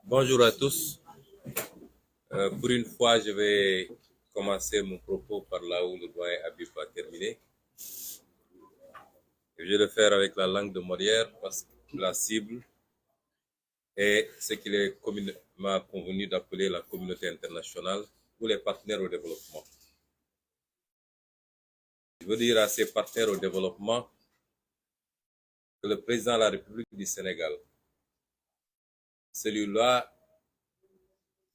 Bonjour à tous. Pour une fois, je vais commencer mon propos par là où le doyen Habib a terminé. Je vais le faire avec la langue de Molière parce que la cible est ce qu'il est communément convenu d'appeler la communauté internationale ou les partenaires au développement. Je veux dire à ces partenaires au développement que le président de la République du Sénégal, celui-là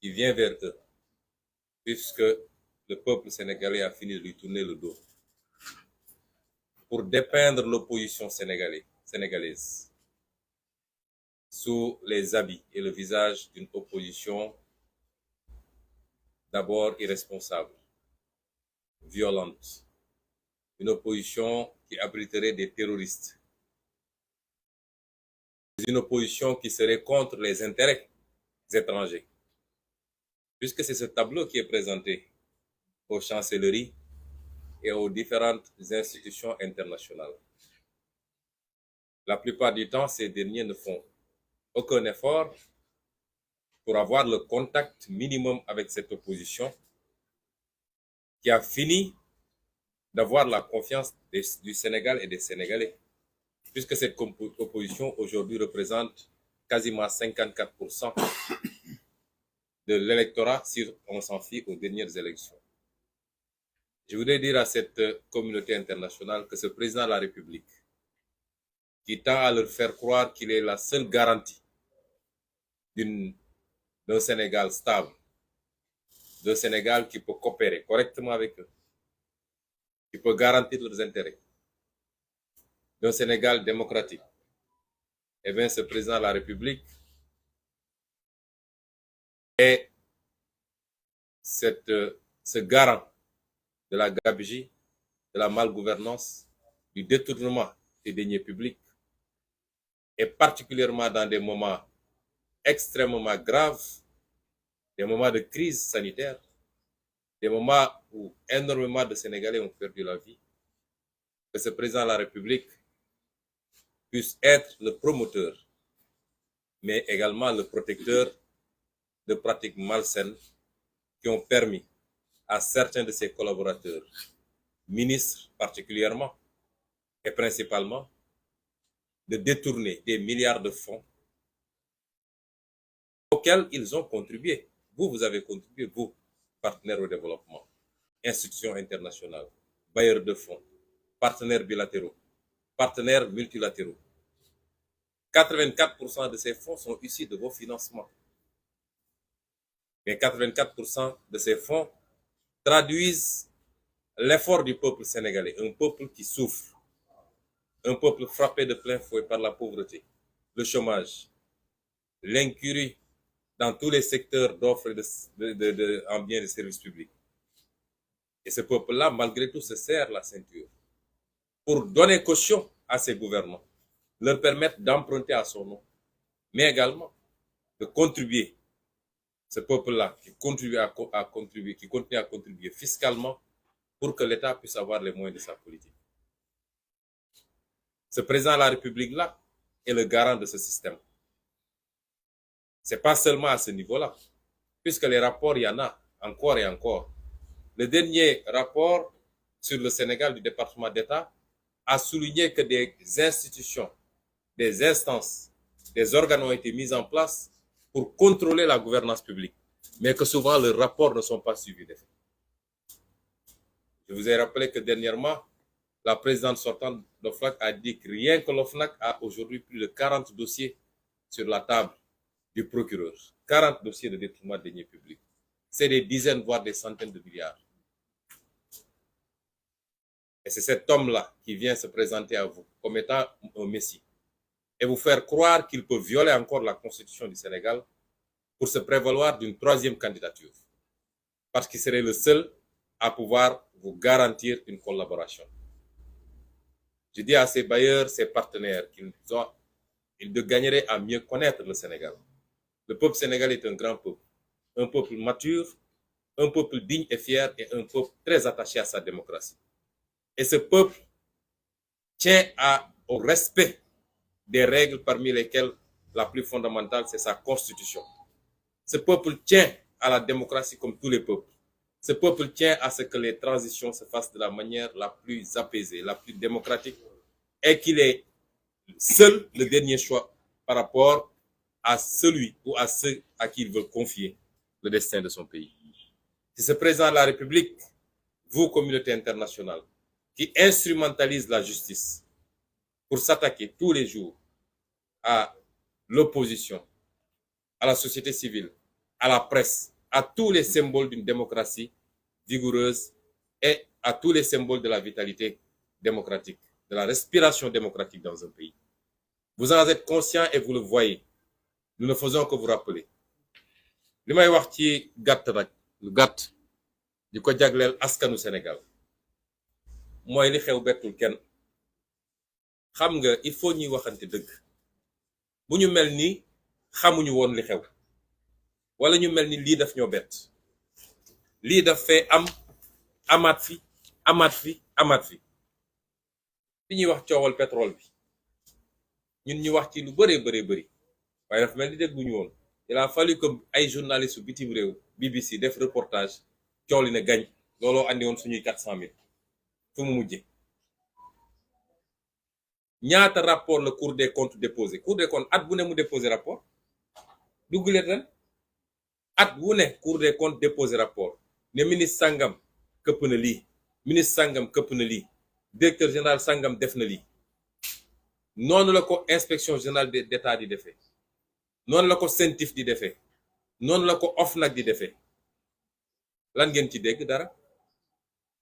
qui vient vers eux, puisque le peuple sénégalais a fini de lui tourner le dos, pour dépeindre l'opposition sénégalaise sous les habits et le visage d'une opposition d'abord irresponsable, violente, une opposition qui abriterait des terroristes, une opposition qui serait contre les intérêts étrangers, puisque c'est ce tableau qui est présenté aux chancelleries et aux différentes institutions internationales. La plupart du temps, ces derniers ne font aucun effort pour avoir le contact minimum avec cette opposition qui a fini d'avoir la confiance du Sénégal et des Sénégalais, puisque cette opposition aujourd'hui représente quasiment 54% de l'électorat si on s'en fie aux dernières élections. Je voudrais dire à cette communauté internationale que ce président de la République, qui tend à leur faire croire qu'il est la seule garantie d'un Sénégal stable, d'un Sénégal qui peut coopérer correctement avec eux, qui peut garantir leurs intérêts, d'un Sénégal démocratique, eh bien, ce président de la République est ce garant de la gabegie, de la malgouvernance, du détournement des deniers publics, et particulièrement dans des moments extrêmement graves, des moments de crise sanitaire, des moments où énormément de Sénégalais ont perdu la vie, que ce président de la République puisse être le promoteur, mais également le protecteur de pratiques malsaines qui ont permis à certains de ses collaborateurs, ministres particulièrement et principalement, de détourner des milliards de fonds auxquels ils ont contribué. Vous avez contribué, vous, partenaires au développement, institutions internationales, bailleurs de fonds, partenaires bilatéraux, partenaires multilatéraux. 84% de ces fonds sont issus de vos financements. Mais 84% de ces fonds traduisent l'effort du peuple sénégalais, un peuple qui souffre, un peuple frappé de plein fouet par la pauvreté, le chômage, l'incurie dans tous les secteurs d'offres en biens et services publics. Et ce peuple-là, malgré tout, se serre la ceinture pour donner caution à ses gouvernants, leur permettre d'emprunter à son nom, mais également de contribuer. Ce peuple-là qui continue à contribuer fiscalement pour que l'État puisse avoir les moyens de sa politique. Ce président de la République-là est le garant de ce système. Ce n'est pas seulement à ce niveau-là, puisque les rapports, il y en a encore et encore. Le dernier rapport sur le Sénégal du département d'État a souligné que des institutions, des instances, des organes ont été mis en place pour contrôler la gouvernance publique, mais que souvent leurs rapports ne sont pas suivis d'effet. Je vous ai rappelé que dernièrement, la présidente sortante de l'OFNAC a dit que rien que l'OFNAC a aujourd'hui plus de 40 dossiers sur la table du procureur. 40 dossiers de détournement de deniers publics. C'est des dizaines, voire des centaines de milliards. Et c'est cet homme-là qui vient se présenter à vous comme étant un messie et vous faire croire qu'il peut violer encore la constitution du Sénégal pour se prévaloir d'une troisième candidature. Parce qu'il serait le seul à pouvoir vous garantir une collaboration. Je dis à ces bailleurs, ces partenaires, qu'ils gagneraient à mieux connaître le Sénégal. Le peuple sénégalais est un peuple mature, un peuple digne et fier et un peuple très attaché à sa démocratie. Et ce peuple tient au respect des règles parmi lesquelles la plus fondamentale, c'est sa constitution. Ce peuple tient à la démocratie comme tous les peuples. Ce peuple tient à ce que les transitions se fassent de la manière la plus apaisée, la plus démocratique, et qu'il est seul le dernier choix par rapport à celui ou à ceux à qui il veut confier le destin de son pays. C'est ce président de la République, vous, communauté internationale, qui instrumentalise la justice pour s'attaquer tous les jours à l'opposition, à la société civile, à la presse, à tous les symboles d'une démocratie vigoureuse et à tous les symboles de la vitalité démocratique, de la respiration démocratique dans un pays. Vous en êtes conscient et vous le voyez. Nous ne faisons que vous rappeler. li may wax ci gàtt nag lu gàtt di ko jagleel askanu Sénégal mooy li xew bettul kenn. xam nga il faut ñuy waxante dëgg. bu ñu mel ni xamuñu woon li xew wala ñu mel ni lii daf ñoo bett. lii daf fee am amaat fi fi ñuy wax coowal pétrole bi ñun ñu wax ci lu bëree bëri waaye daf mel ni dégguñu woon. il a fallu que ay journalistes su bitim réew BBC def reportage coow li ne gañ looloo andi woon suñuy 400 000 fu mu mujje ñaata rapport la Cour des comptes déposé. Cour des comptes at bu ne mu déposé rapport dugguleet ren at wu ne Cour des comptes déposé rapport ne ministre sangam këpp na lii, ministre sangam këpp na lii, directeur général sangam def na lii. noonu la ko inspection générale d'État di defee, noonu la ko CENTIF di defee, noonu la ko OFNAC di defee. lan ngeen ci dégg dara.